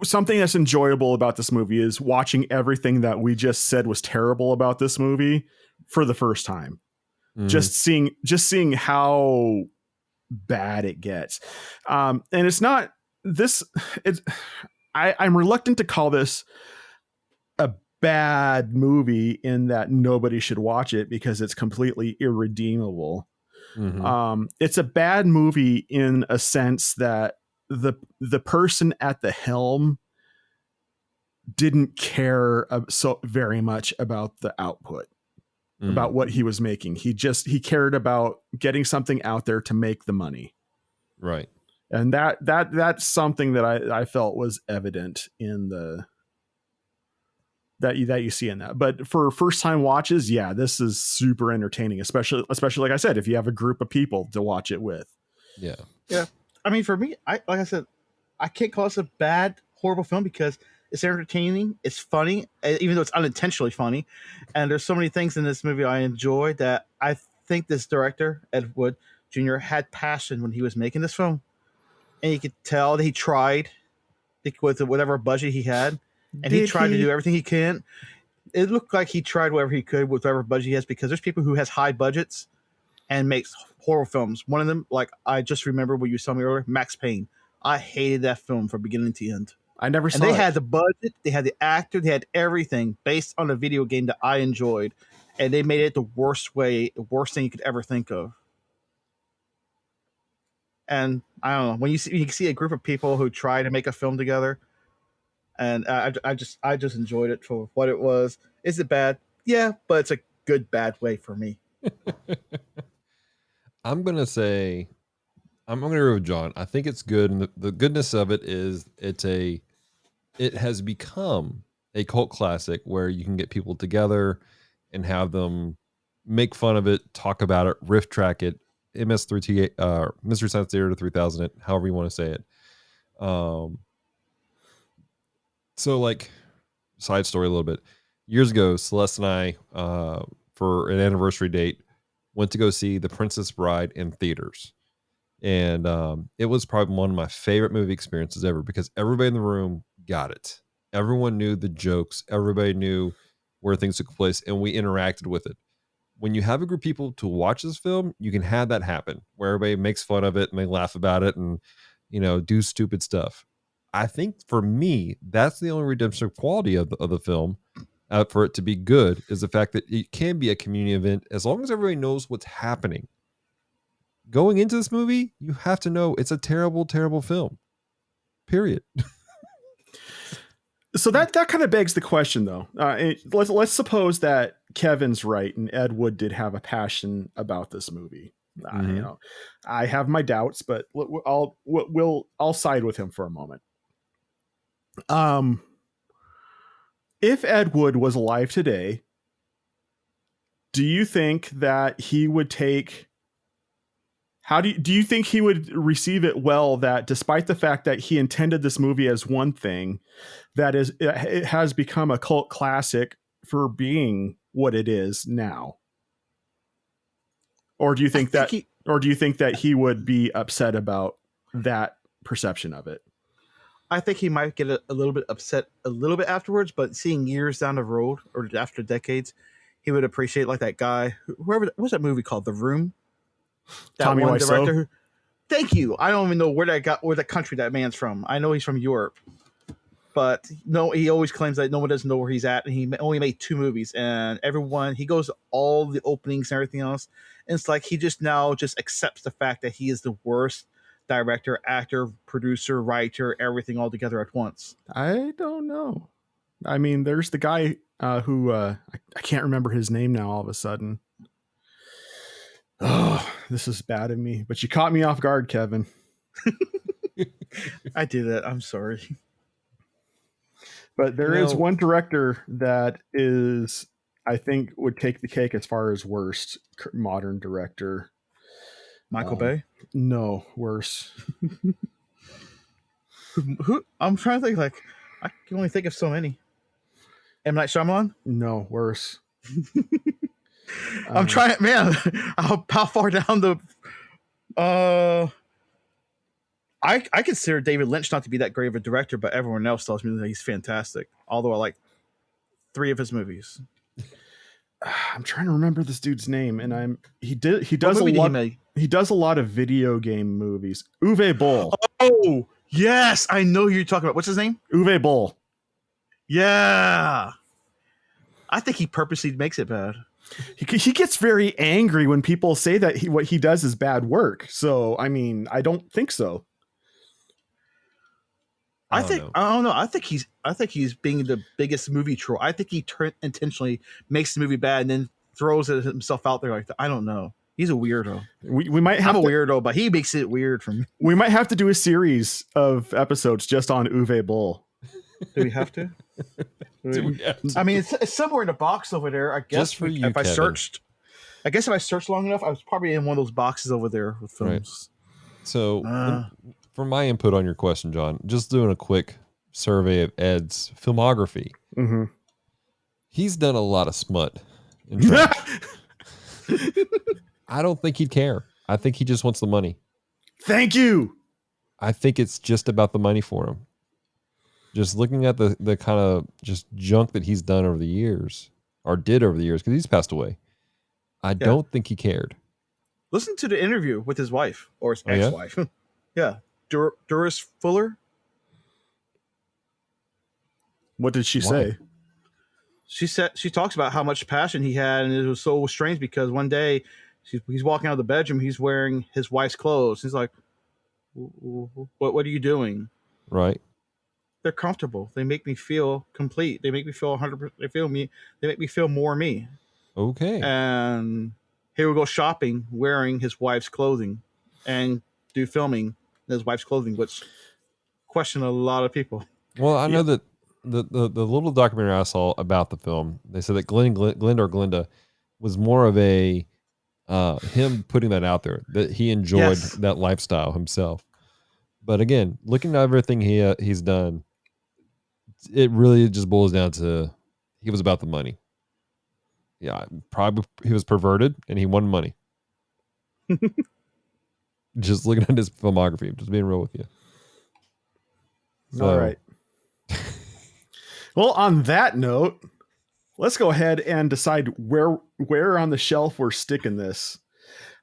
something that's enjoyable about this movie is watching everything that we just said was terrible about this movie for the first time. Just seeing how bad it gets. And it's not this, I'm reluctant to call this a bad movie in that nobody should watch it because it's completely irredeemable. It's a bad movie in a sense that the person at the helm didn't care so very much about the output, about what he was making. He cared about getting something out there to make the money.
Right.
And that's something that I felt was evident in that you see in that. But for first time watches, yeah, this is super entertaining, especially like I said, if you have a group of people to watch it with.
Yeah. I mean, for me, like I said, I can't call this a bad, horrible film because it's entertaining, it's funny, even though it's unintentionally funny. And there's so many things in this movie I enjoy that I think this director, Ed Wood Jr., had passion when he was making this film. And you could tell that he tried with whatever budget he had. And he tried to do everything he can. It looked like he tried whatever he could with whatever budget he has, because there's people who has high budgets and makes horror films. One of them, like I just remember what you saw me earlier, Max Payne. I hated that film from beginning to end.
I never saw it.
And they had the budget, they had the actor, they had everything based on a video game that I enjoyed. and they made it the worst thing you could ever think of. And I don't know, when you see a group of people who try to make a film together, and I just enjoyed it for what it was. Is it bad? Yeah, but it's a good bad way for me.
I'm gonna say, I'm gonna agree with John. I think it's good, and the goodness of it is it has become a cult classic where you can get people together and have them make fun of it, talk about it, riff track it, MS3T, Mystery Science Theater 3000, it, however you want to say it. So like, side story a little bit. Years ago, Celeste and I, for an anniversary date, went to go see The Princess Bride in theaters. And it was probably one of my favorite movie experiences ever because everybody in the room got it. Everyone knew the jokes. Everybody knew where things took place, and we interacted with it. When you have a group of people to watch this film, you can have that happen where everybody makes fun of it and they laugh about it and, do stupid stuff. I think for me, that's the only redemption quality of the film for it to be good is the fact that it can be a community event as long as everybody knows what's happening. Going into this movie, you have to know it's a terrible, terrible film. Period.
So that kind of begs the question, though. Let's suppose that Kevin's right and Ed Wood did have a passion about this movie. I have my doubts, but I'll side with him for a moment. If Ed Wood was alive today, do you think that he would take? Do you think he would receive it well that despite the fact that he intended this movie as one thing, it has become a cult classic for being what it is now? Or do you think that he would be upset about that perception of it?
I think he might get a little bit upset a little bit afterwards, but seeing years down the road or after decades, he would appreciate like that guy, whoever, what's that movie called? The Room? That
Tommy
one
Wiseau?
director. Thank you. I don't even know where the country that man's from. I know he's from Europe, but no, he always claims that no one doesn't know where he's at, and he only made 2 movies, and he goes to all the openings and everything else, and it's like he just accepts the fact that he is the worst director, actor, producer, writer, everything all together at once.
I don't know. I mean, there's the guy who I can't remember his name now all of a sudden. Oh, this is bad of me, but you caught me off guard, Kevin.
I did that. I'm sorry.
But there is one director that is, I think, would take the cake as far as worst modern director.
Michael Bay?
No, worse.
Who? I'm trying to think. Like, I can only think of so many. M. Night Shyamalan?
No, worse.
I'm trying, man. How far down the? I consider David Lynch not to be that great of a director, but everyone else tells me that he's fantastic. Although I like 3 of his movies.
I'm trying to remember this dude's name, and he does a lot of video game movies. Uwe Boll.
Oh yes, I know who you're talking about. What's his name?
Uwe Boll.
Yeah, I think he purposely makes it bad.
He gets very angry when people say that what he does is bad work. So I mean, I don't think so.
I don't know. I think he's being the biggest movie troll. I think he intentionally makes the movie bad and then throws it himself out there like that. I don't know. He's a weirdo.
We might have
I'm a weirdo, but he makes it weird for me.
We might have to do a series of episodes just on Uwe Boll.
Do we have to? I mean, it's somewhere in the box over there. I guess
just for you,
if
Kevin.
I guess if I searched long enough, I was probably in one of those boxes over there with films.
Right. So, for my input on your question, John, just doing a quick survey of Ed's filmography.
Mm-hmm.
He's done a lot of smut and trash. I don't think he'd care. I think he just wants the money.
Thank you.
I think it's just about the money for him. Just looking at the kind of just junk that he's done over the years, or did over the years, because he's passed away. I don't think he cared.
Listen to the interview with his wife, or his ex-wife. Yeah. Doris Fuller.
What did she say?
she talks about how much passion he had, and it was so strange because one day he's walking out of the bedroom, he's wearing his wife's clothes. He's like, what are you doing?
Right.
They're comfortable. They make me feel complete. They make me feel 100%. They make me feel more me.
Okay.
And he would go shopping wearing his wife's clothing and do filming in his wife's clothing, which questioned a lot of people.
Well, I know that the little documentary I saw about the film, they said that Glenda was more of a him putting that out there, that he enjoyed that lifestyle himself. But again, looking at everything he's done, it really just boils down to he was about the money. Yeah, probably he was perverted and he won money. Just looking at his filmography, just being real with you. So,
all right. Well, on that note, let's go ahead and decide where on the shelf we're sticking this.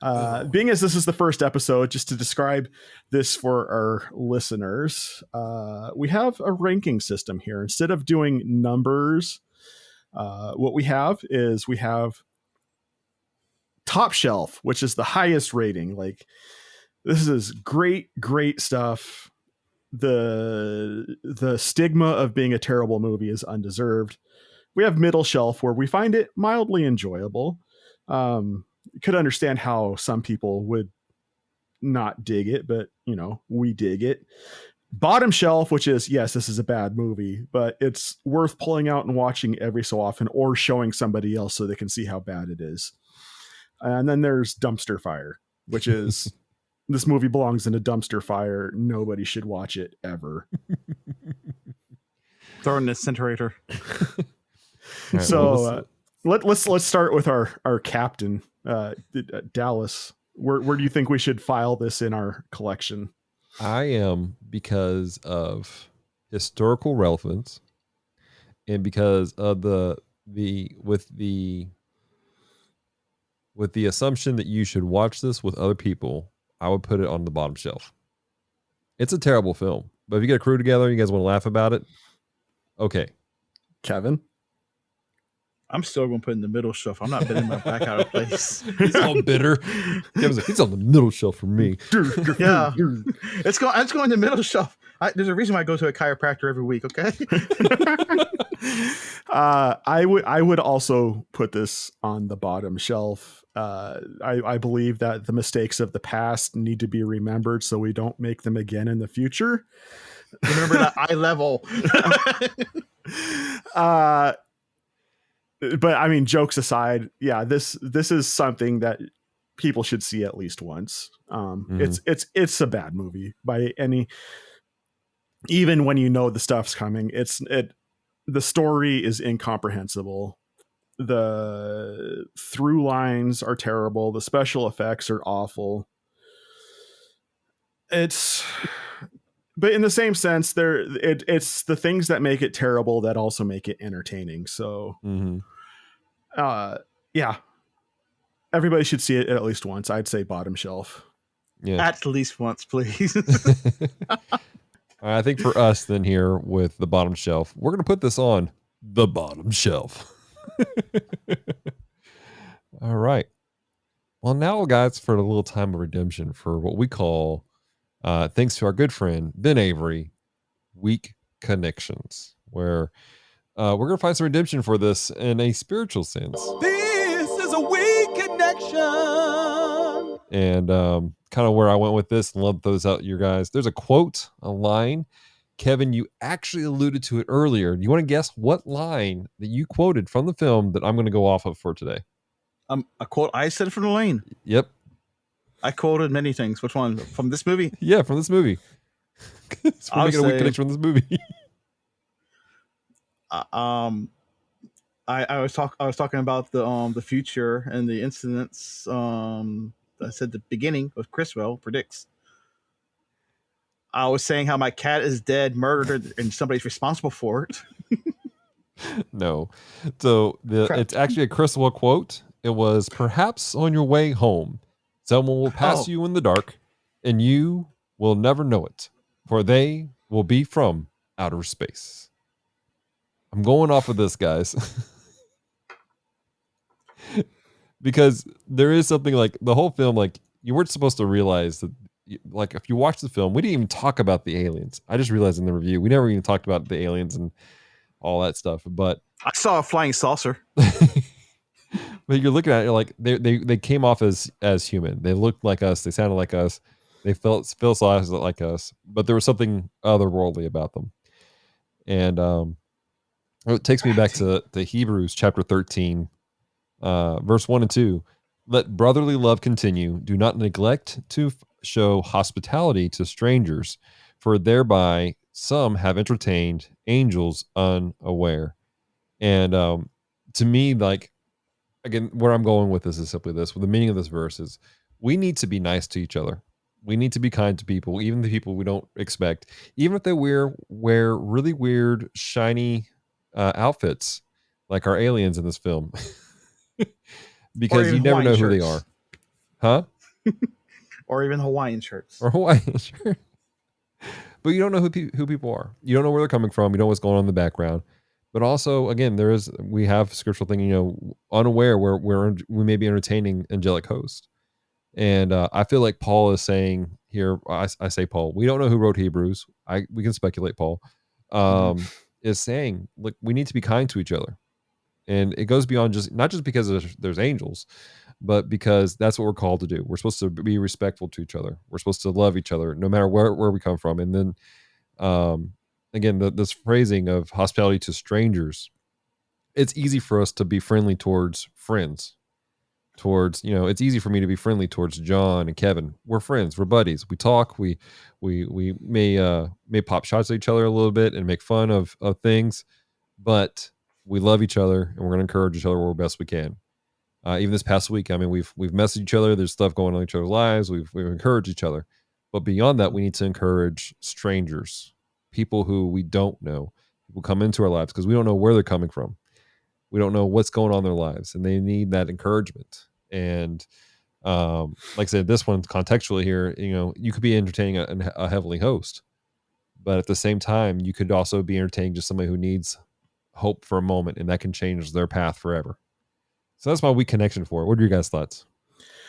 Being as this is the first episode, just to describe this for our listeners, we have a ranking system here. Instead of doing numbers, what we have top shelf, which is the highest rating. Like, this is great stuff. The stigma of being a terrible movie is undeserved. We have middle shelf, where we find it mildly enjoyable. Could understand how some people would not dig it, but we dig it. Bottom shelf, which is, yes, this is a bad movie, but it's worth pulling out and watching every so often, or showing somebody else so they can see how bad it is. And then there's dumpster fire, which is this movie belongs in a dumpster fire. Nobody should watch it ever.
Throw in the incinerator.
Right,
So let's start with our captain, Dallas. Where do you think we should file this in our collection?
I am, because of historical relevance and because of with the assumption that you should watch this with other people, I would put it on the bottom shelf. It's a terrible film, but if you get a crew together, you guys want to laugh about it, okay.
Kevin?
I'm still going to put it in the middle shelf. I'm not betting my back out of place.
He's all bitter. Kevin's like, he's on the middle shelf for me.
Yeah, it's going in the middle shelf. There's a reason why I go to a chiropractor every week. Okay.
I would also put this on the bottom shelf. I believe that the mistakes of the past need to be remembered so we don't make them again in the future.
Remember that eye level.
But I mean, jokes aside, yeah, this is something that people should see at least once. It's a bad movie by any, even when you know the stuff's coming. The story is incomprehensible. The through lines are terrible. The special effects are awful. But in the same sense, it's the things that make it terrible that also make it entertaining. So, yeah, everybody should see it at least once. I'd say bottom shelf.
Yeah,
at least once, please.
I think for us then here with the bottom shelf, we're going to put this on the bottom shelf. All right. Well, now, guys, for a little time of redemption for what we call, thanks to our good friend Ben Avery, Weak Connections, where we're going to find some redemption for this in a spiritual sense.
This is a weak connection.
And kind of where I went with this, and love those out, you guys. There's a quote, a line. Kevin, you actually alluded to it earlier. Do you want to guess what line that you quoted from the film that I'm going to go off of for today?
A quote I said from the lane.
Yep.
I quoted many things. Which one? From this movie?
Yeah, from this movie. So we're making a weak connection from this movie.
I was talking about the future and the incidents. I said the beginning of Criswell predicts. I was saying how my cat is dead, murdered, and somebody's responsible for it.
No. So it's actually a Criswell quote. It was, perhaps on your way home, someone will pass you in the dark, and you will never know it, for they will be from outer space. I'm going off of this, guys. Because there is something like the whole film, like you weren't supposed to realize that, like if you watch the film, we didn't even talk about the aliens. I just realized in the review, we never even talked about the aliens and all that stuff. But
I saw a flying saucer.
but you're looking at it, you're like they came off as human. They looked like us. They sounded like us. They felt like us. But there was something otherworldly about them. And it takes me back to Hebrews chapter 13, verse 1 and 2. Let brotherly love continue. Do not neglect to show hospitality to strangers, for thereby some have entertained angels unaware. And to me, like, again, where I'm going with this is simply this. Well, the meaning of this verse is we need to be nice to each other. We need to be kind to people, even the people we don't expect, even if they wear really weird, shiny outfits like our aliens in this film. Because you never know who they are. Huh?
Or even Hawaiian shirts.
Or Hawaiian shirt. But you don't know who people are. You don't know where they're coming from. You don't know what's going on in the background. But also, again, we have scriptural thing, unaware where we may be entertaining angelic hosts. And I feel like Paul is saying here, I say Paul, we don't know who wrote Hebrews. We can speculate Paul is saying, look, we need to be kind to each other. And it goes beyond not just because there's angels, but because that's what we're called to do. We're supposed to be respectful to each other. We're supposed to love each other, no matter where we come from. And then, again, this phrasing of hospitality to strangers, it's easy for us to be friendly towards friends. It's easy for me to be friendly towards John and Kevin. We're friends. We're buddies. We talk. We may pop shots at each other a little bit and make fun of things, but we love each other and we're going to encourage each other where best we can. Even this past week, I mean, we've messaged each other. There's stuff going on in each other's lives. We've encouraged each other, but beyond that, we need to encourage strangers, people who we don't know, people come into our lives because we don't know where they're coming from. We don't know what's going on in their lives, and they need that encouragement. And like I said, this one contextually here, you could be entertaining a heavenly host, but at the same time, you could also be entertaining just somebody who needs hope for a moment, and that can change their path forever. So that's my weak connection for it. What are your guys' thoughts?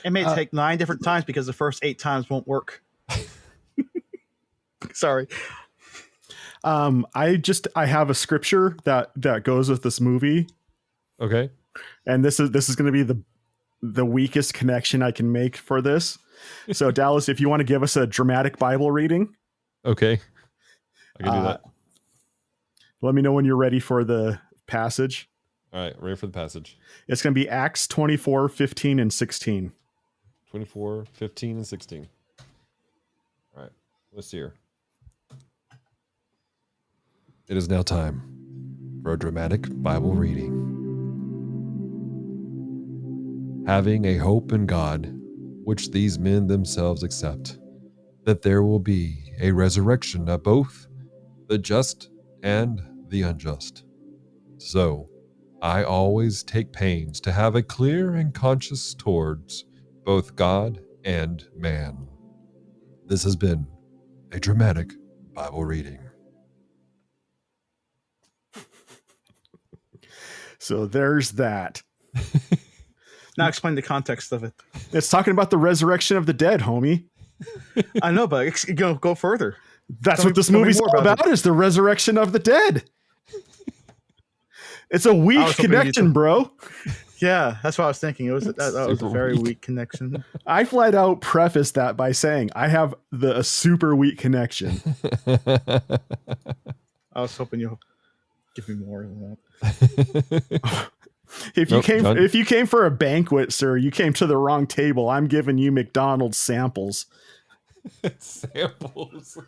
It may take 9 different times because the first 8 times won't work. Sorry.
I have a scripture that goes with this movie.
Okay.
And this is going to be the weakest connection I can make for this. So Dallas, if you want to give us a dramatic Bible reading.
Okay. I can do that.
Let me know when you're ready for the passage.
All right, ready for the passage.
It's going to be Acts 24, 15, and 16.
24, 15, and 16. All right, let's see here. It is now time for a dramatic Bible reading. Having a hope in God, which these men themselves accept, that there will be a resurrection of both the just and the unjust. So, I always take pains to have a clear and conscience towards both God and man. This has been a dramatic Bible reading.
So there's that.
Now explain the context of it.
It's talking about the resurrection of the dead, homie.
I know, but go further.
That's what this movie's all about, is the resurrection of the dead. It's a weak connection, bro.
Yeah, that's what I was thinking. That was a very weak connection.
I flat out prefaced that by saying I have a super weak connection.
I was hoping you'll give me more than that.
If you came for a banquet, sir, you came to the wrong table. I'm giving you McDonald's samples.
Samples.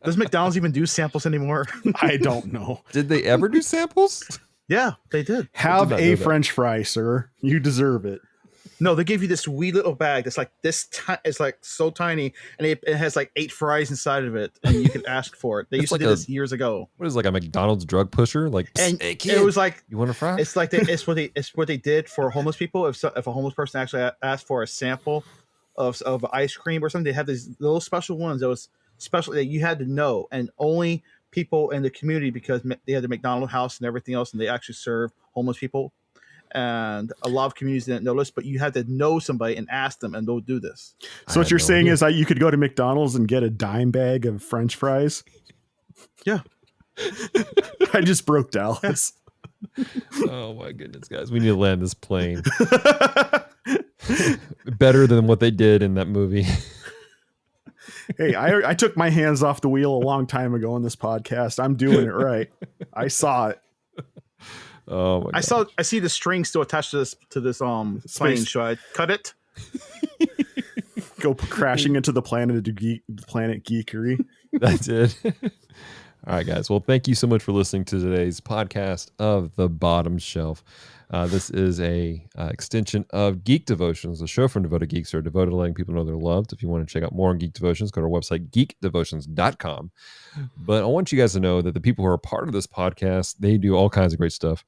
Does McDonald's even do samples anymore?
I don't know.
Did they ever do samples?
Yeah, they did.
Have a French fry, sir. You deserve it.
No, they gave you this wee little bag that's like this. It's like so tiny, and it has like 8 fries inside of it, and you can ask for it. They used to do this years ago.
What is like a McDonald's drug pusher? Like,
and
hey, kid,
it was like,
you want a fry?
It's like it's what they did for homeless people. If a homeless person actually asked for a sample of ice cream or something, they have these little special ones that was special that you had to know, and only people in the community because they had the McDonald's house and everything else, and they actually serve homeless people. And a lot of communities didn't know this, but you had to know somebody and ask them, and they'll do this.
So what you're saying is that you could go to McDonald's and get a dime bag of French fries?
Yeah.
I just broke Dallas.
Oh my goodness, guys. We need to land this plane. Better than what they did in that movie.
Hey, I took my hands off the wheel a long time ago on this podcast. I'm doing it right. I saw it.
Oh my God.
I see the string still attached to this plane. Should I cut it?
Go crashing into the planet geekery.
That's it. All right, guys. Well, thank you so much for listening to today's podcast of The Bottom Shelf. This is a extension of Geek Devotions, a show from Devoted Geeks who are devoted to letting people know they're loved. If you want to check out more on Geek Devotions, go to our website, geekdevotions.com. But I want you guys to know that the people who are part of this podcast, they do all kinds of great stuff.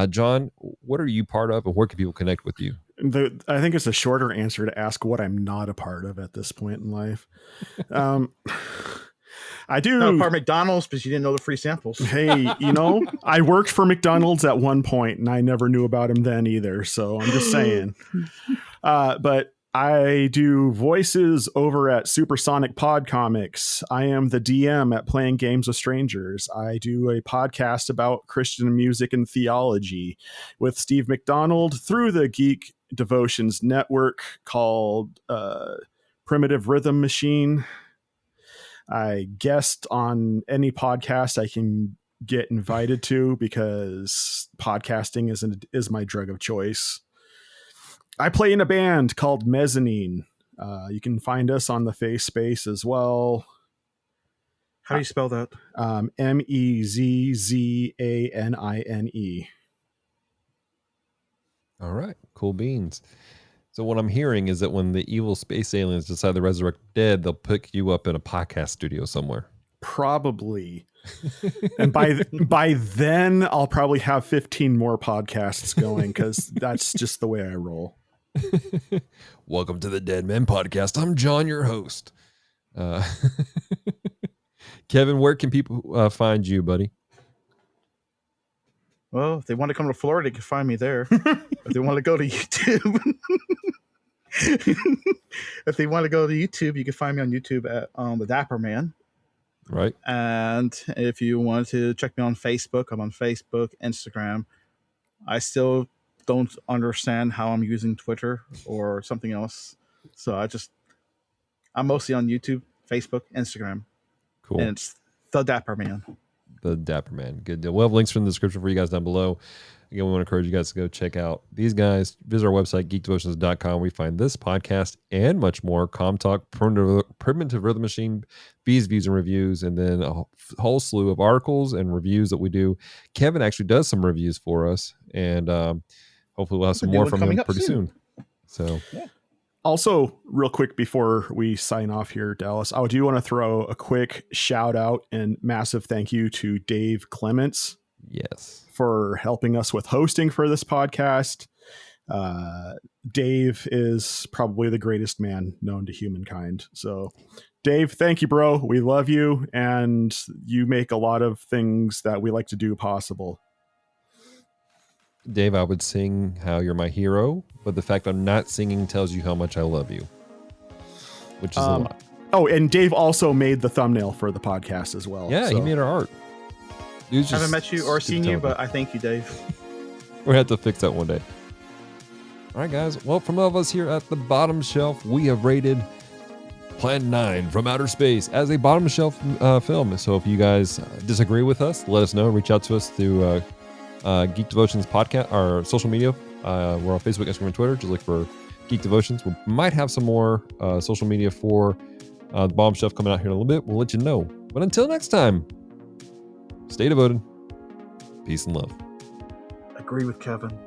John, what are you part of, and where can people connect with you?
I think it's a shorter answer to ask what I'm not a part of at this point in life. I do.
Not a part of McDonald's, but you didn't know the free samples.
Hey, I worked for McDonald's at one point, and I never knew about him then either. So I'm just saying. But I do voices over at Supersonic Pod Comics. I am the DM at Playing Games with Strangers. I do a podcast about Christian music and theology with Steve McDonald through the Geek Devotions Network called Primitive Rhythm Machine. I guest on any podcast I can get invited to because podcasting is my drug of choice. I play in a band called Mezzanine. You can find us on the Face Space as well.
How do you spell that?
Mezzanine.
All right. Cool beans. So what I'm hearing is that when the evil space aliens decide to resurrect dead, they'll pick you up in a podcast studio somewhere.
Probably. And by then, I'll probably have 15 more podcasts going because that's just the way I roll.
Welcome to the Dead Men Podcast. I'm John, your host. Kevin, where can people find you, buddy?
Well, if they want to come to Florida, they can find me there. If they want to go to YouTube, you can find me on YouTube at the Dapper Man.
Right.
And if you want to check me on Facebook, I'm on Facebook, Instagram. I still don't understand how I'm using Twitter or something else. So I'm mostly on YouTube, Facebook, Instagram.
Cool.
And it's the Dapper Man.
The Dapper Man. Good deal. We'll have links in the description for you guys down below. Again, we want to encourage you guys to go check out these guys. Visit our website, geekdevotions.com. We find this podcast and much more. Com Talk, Primitive Rhythm Machine, Views and Reviews, and then a whole slew of articles and reviews that we do. Kevin actually does some reviews for us, and hopefully we'll have some more from him pretty soon. So,
yeah.
Also, real quick before we sign off here, Dallas, I do want to throw a quick shout out and massive thank you to Dave Clements.
Yes.
For helping us with hosting for this podcast. Dave is probably the greatest man known to humankind. So, Dave, thank you, bro. We love you, and you make a lot of things that we like to do possible.
Dave, I would sing how you're my hero, but the fact I'm not singing tells you how much I love you, which is a lot.
Oh, and Dave also made the thumbnail for the podcast as well.
Yeah,
so.
He made our art.
I haven't met you or seen you, but I thank you, Dave.
We'll have to fix that one day. All right, guys. Well, from all of us here at the Bottom Shelf, we have rated Plan 9 from Outer Space as a Bottom Shelf film. So if you guys disagree with us, let us know. Reach out to us through Geek Devotions podcast, our social media. We're on Facebook, Instagram, and Twitter. Just look for Geek Devotions. We might have some more social media for the Bottom Shelf coming out here in a little bit. We'll let you know. But until next time, stay devoted. Peace and love.
Agree with Kevin.